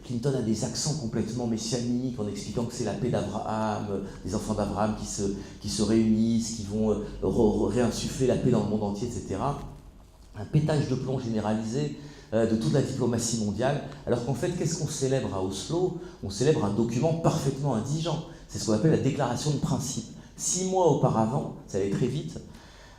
Clinton a des accents complètement messianiques en expliquant que c'est la paix d'Abraham, des enfants d'Abraham qui se réunissent, qui vont réinsuffler la paix dans le monde entier, etc. Un pétage de plomb généralisé de toute la diplomatie mondiale, alors qu'en fait, qu'est-ce qu'on célèbre à Oslo? On célèbre un document parfaitement indigent. C'est ce qu'on appelle la déclaration de principe. 6 mois auparavant, ça allait très vite,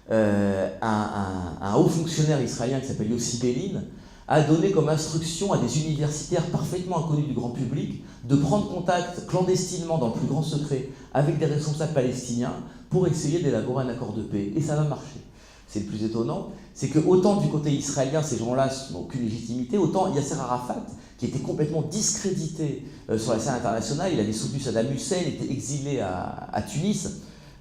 un haut fonctionnaire israélien qui s'appelle Yossi Beilin a donné comme instruction à des universitaires parfaitement inconnus du grand public de prendre contact clandestinement, dans le plus grand secret, avec des responsables palestiniens pour essayer d'élaborer un accord de paix. Et ça va marcher. C'est le plus étonnant, c'est que autant du côté israélien, ces gens-là n'ont aucune légitimité, autant Yasser Arafat, qui était complètement discrédité sur la scène internationale, il avait soutenu Saddam Hussein, il était exilé à Tunis,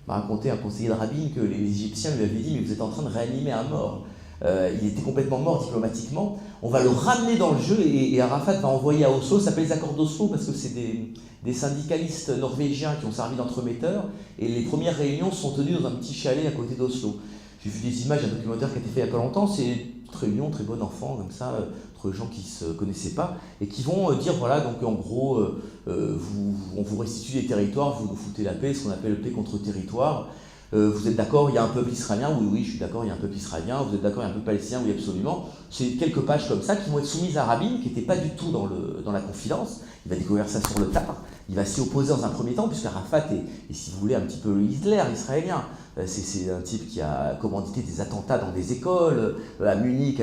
m'a raconté un conseiller de Rabin que les Égyptiens lui avaient dit « mais vous êtes en train de réanimer un mort ». Il était complètement mort diplomatiquement. On va le ramener dans le jeu et Arafat va envoyer à Oslo, ça s'appelle les accords d'Oslo parce que c'est des syndicalistes norvégiens qui ont servi d'entremetteurs et les premières réunions sont tenues dans un petit chalet à côté d'Oslo. J'ai vu des images, un documentaire qui a été fait il n'y a pas longtemps, c'est une réunion très bon enfant, comme ça, entre gens qui ne se connaissaient pas, et qui vont dire, voilà, donc en gros, on vous restitue des territoires, vous nous foutez la paix, ce qu'on appelle paix contre territoire. Vous êtes d'accord, il y a un peuple israélien? Oui, oui, je suis d'accord, il y a un peuple israélien. Vous êtes d'accord, il y a un peuple palestinien? Oui, absolument. C'est quelques pages comme ça qui vont être soumises à Rabin, qui n'était pas du tout dans la confidence. Il va découvrir ça sur le tard. Il va s'y opposer dans un premier temps, puisque Arafat est, si vous voulez, un petit peu le Hitler israélien. C'est un type qui a commandité des attentats dans des écoles, à Munich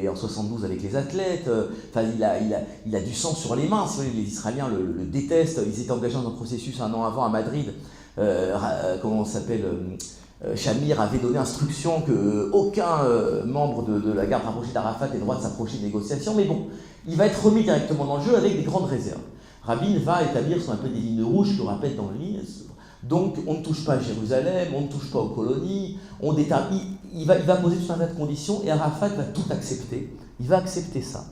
en 72 avec les athlètes. Enfin, il a du sang sur les mains. Si vous voulez, les Israéliens le détestent. Ils étaient engagés dans un processus un an avant à Madrid. Comment on s'appelle Shamir avait donné instruction qu'aucun membre de la garde rapprochée d'Arafat ait le droit de s'approcher des négociations, mais bon, il va être remis directement dans le jeu avec des grandes réserves. Rabin va établir ce qu'on appelle des lignes rouges, je le rappelle dans le livre. Donc, on ne touche pas à Jérusalem, on ne touche pas aux colonies, il va poser tout un tas de conditions et Arafat va tout accepter. Il va accepter ça.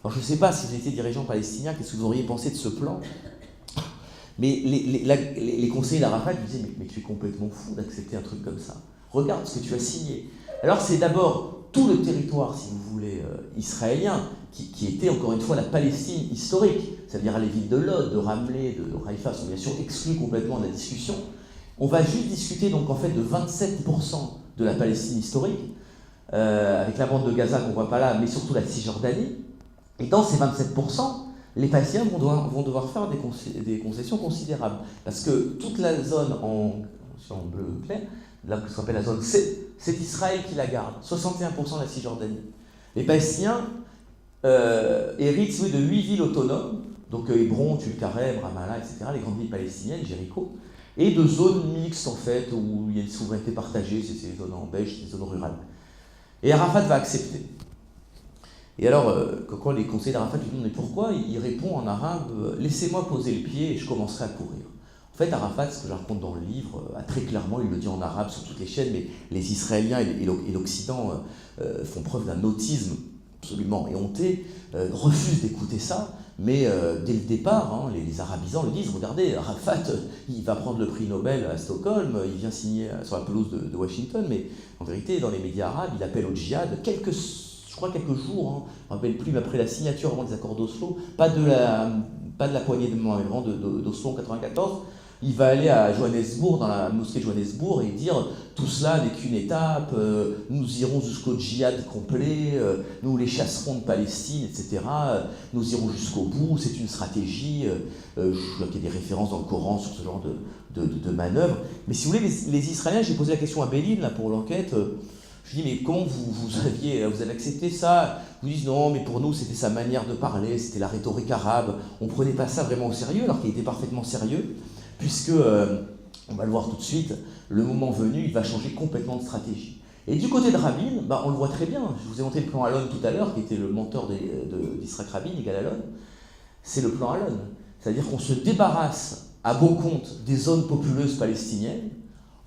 Alors, je ne sais pas si vous étiez dirigeant palestinien, qu'est-ce que vous auriez pensé de ce plan? Mais les conseillers d'Arafat lui disaient mais tu es complètement fou d'accepter un truc comme ça. Regarde ce que tu as signé. Alors c'est d'abord tout le territoire, si vous voulez, israélien, qui était encore une fois la Palestine historique. C'est-à-dire les villes de Lod, de Ramleh, de Haïfa sont bien sûr exclues complètement de la discussion. On va juste discuter donc en fait de 27% de la Palestine historique, avec la bande de Gaza qu'on ne voit pas là, mais surtout la Cisjordanie. Et dans ces 27%, les Palestiniens vont devoir faire des concessions considérables. Parce que toute la zone en bleu clair, là, ce qu'on appelle la zone C, c'est Israël qui la garde, 61% de la Cisjordanie. Les Palestiniens héritent de 8 villes autonomes, donc Hébron, Tulkarem, Ramallah, etc., les grandes villes palestiniennes, Jéricho, et de zones mixtes en fait, où il y a une souveraineté partagée, c'est des zones en beige, c'est des zones rurales. Et Arafat va accepter. Et alors, quand les conseillers d'Arafat lui demandent « mais pourquoi ?», il répond en arabe « laissez-moi poser le pied et je commencerai à courir ». En fait, Arafat, ce que je raconte dans le livre, très clairement, il le dit en arabe sur toutes les chaînes, mais les Israéliens et l'Occident font preuve d'un autisme absolument éhonté, refusent d'écouter ça, mais dès le départ, les arabisants le disent, regardez, Arafat, il va prendre le prix Nobel à Stockholm, il vient signer sur la pelouse de Washington, mais en vérité, dans les médias arabes, il appelle au djihad quelques jours, je ne me rappelle plus, mais après la signature vraiment des accords d'Oslo, pas de la poignée de main, mais vraiment d'Oslo en 1994, il va aller à Johannesburg, dans la mosquée de Johannesburg, et dire « tout cela n'est qu'une étape, nous irons jusqu'au djihad complet, nous les chasserons de Palestine, etc. Nous irons jusqu'au bout, c'est une stratégie. » Je vois qu'il y a des références dans le Coran sur ce genre de manœuvre. Mais si vous voulez, les Israéliens, j'ai posé la question à Beilin là, pour l'enquête, je dis, mais comment vous avez accepté ça? Vous dites, non, mais pour nous, c'était sa manière de parler, c'était la rhétorique arabe. On ne prenait pas ça vraiment au sérieux, alors qu'il était parfaitement sérieux, puisque, on va le voir tout de suite, le moment venu, il va changer complètement de stratégie. Et du côté de Rabin, on le voit très bien. Je vous ai montré le plan Alon tout à l'heure, qui était le mentor d'Yitzhak Rabin, Yigal Alon. C'est le plan Alon. C'est-à-dire qu'on se débarrasse à bon compte des zones populeuses palestiniennes.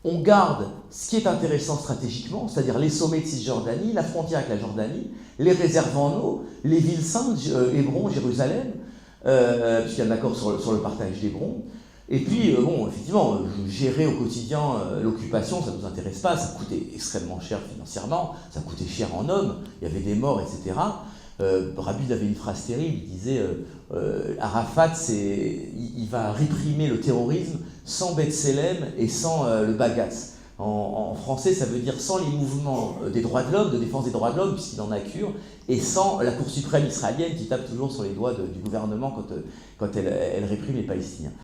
On garde ce qui est intéressant stratégiquement, c'est-à-dire les sommets de Cisjordanie, la frontière avec la Jordanie, les réserves en eau, les villes saintes, Hébron, Jérusalem, puisqu'il y a un accord sur le partage d'Hébron. Et puis, effectivement, gérer au quotidien l'occupation, ça ne nous intéresse pas, ça coûtait extrêmement cher financièrement, ça coûtait cher en hommes, il y avait des morts, etc. Rabin avait une phrase terrible, il disait Arafat, il va réprimer le terrorisme sans B'Tselem et sans le Bagatz. En français, ça veut dire sans les mouvements des droits de l'homme, de défense des droits de l'homme, puisqu'il en a cure, et sans la Cour suprême israélienne qui tape toujours sur les doigts du gouvernement quand elle réprime les Palestiniens.